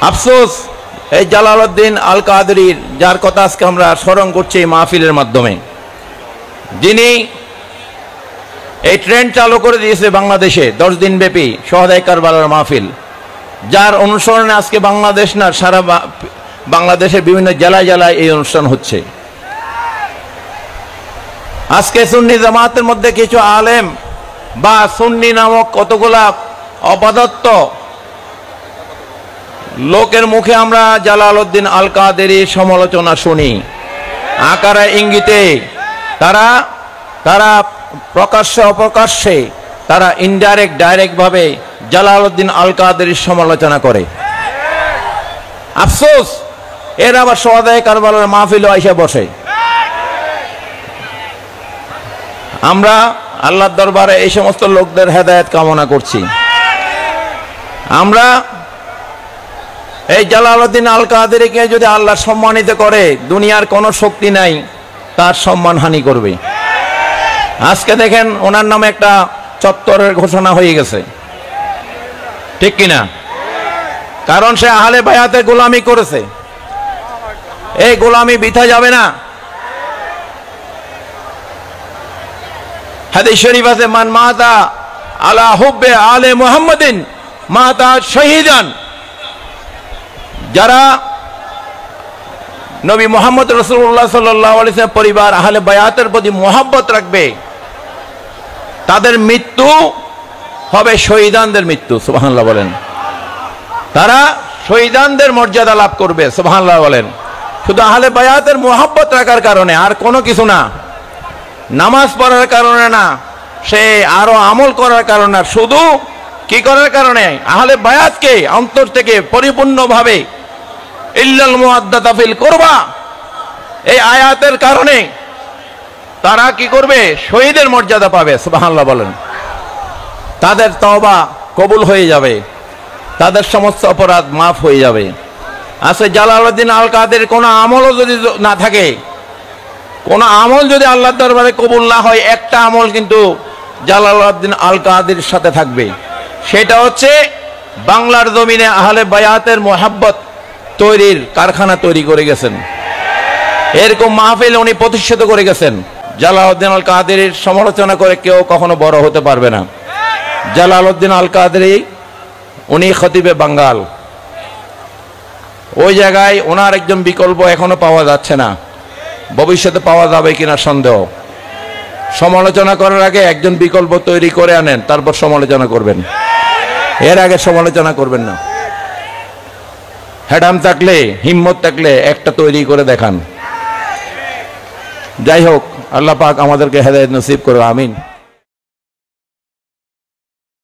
আফসোস এই জালালউদ্দিন আল কাদেরীর, যার কথা আজকে আমরা স্মরণ করছি এই মাহফিলের মাধ্যমে, যিনি এই ট্রেন্ড চালু করে দিয়েছে বাংলাদেশে 10 দিন ব্যাপী শহদায়ে কারবালার মাহফিল, যার অনুসরণে আজকে বাংলাদেশ না সারা বাংলাদেশের বিভিন্ন জেলায় জেলায় এই অনুষ্ঠান হচ্ছে। আজকে সুন্নি জামাতের মধ্যে কিছু আলেম বা সুন্নি নামক কতগুলা অপদার্থ লোকের মুখে আমরা জালালউদ্দিন আল কাদেরীর সমালোচনা শুনি, আকারে ইঙ্গিতে তারা প্রকাশ্যে অপ্রকাশ্যে তারা ইনডাইরেক্ট ডাইরেক্ট ভাবে জালালউদ্দিন আল কাদেরীর সমালোচনা করে। আফসোস, এর আবার শহদায়ে কারবালার মাহফিলে আইসা বসে। আমরা আল্লাহর দরবারে এই সমস্ত লোকদের হেদায়েত কামনা করছি। আমরা এই জালালউদ্দিন আল কাদেরীকে যদি আল্লাহ সম্মানিত করে, দুনিয়ার কোনো শক্তি নাই তার সম্মানহানি করবে। আজকে দেখেন ওনার নামে একটা চত্বরের ঘোষণা হয়ে গেছে, ঠিক কিনা? কারণ সে আহলে বায়াতে গোলামি করেছে। এই গোলামি বৃথা যাবে না। হাদিস শরীফ আছে, মান মাতা আলা হুব্বে আলে মুহাম্মাদিন মাতা শহীদান। যারা নবী মুহাম্মদ রাসূলুল্লাহ সাল্লাল্লাহু আলাইহি ওয়াসাল্লাম পরিবার আহলে বায়াতের প্রতি মহব্বত রাখবে, তাদের মৃত্যু হবে শহীদানদের মৃত্যু। সুবহানাল্লাহ বলেন। তারা শহীদানদের মর্যাদা লাভ করবে। সুবহানাল্লাহ বলেন। শুধু আহলে বায়াতের মহব্বত রাখার কারণে, আর কোনো কিছু না। নামাজ পড়ার কারণে না, সে আরো আমল করার কারণে না, শুধু কি করার কারণে? আহলে বায়াতকে অন্তর থেকে পরিপূর্ণভাবে ইল্লাল মুআদ্দাতা ফিল কুরবা, এই আয়াতের কারণে তারা কি করবে? শহীদের মর্যাদা পাবে। সুবহানাল্লাহ বলেন। তাদের তওবা কবুল হয়ে যাবে, তাদের সমস্ত অপরাধ মাফ হয়ে যাবে। আজকে জালালউদ্দিন আল কাদের কোনো আমলও যদি না থাকে, কোন আমল যদি আল্লাহর দরবারে কবুল না হয়, একটা আমল কিন্তু জালালউদ্দিন আল কাদেরীর সাথে থাকবে। সেটা হচ্ছে বাংলার জমিনে আহলে বায়াতের মোহাব্বত তৈরির কারখানা তৈরি করে গেছেন। এরকম মাহফিল উনি প্রতিষ্ঠিত করে গেছেন। জালালউদ্দিন আল কাদেরীর সমালোচনা করে কেউ কখনো বড় হতে পারবে না। জালালউদ্দিন আল কাদেরী উনি খতিবে বাঙ্গাল, ওই জায়গায় ওনার একজন বিকল্প এখনো পাওয়া যাচ্ছে না, ভবিষ্যতে পাওয়া যাবে কিনা সন্দেহ। সমালোচনা করার আগে একজন বিকল্প তৈরি করে আনেন, তারপর সমালোচনা করবেন, এর আগে সমালোচনা করবেন না। হেডাম থাকলে, হিম্মত থাকলে একটা তৈরি করে দেখান। যাই হোক, আল্লাহ পাক আমাদেরকে হেদায়েত নসিব করো, আমিন।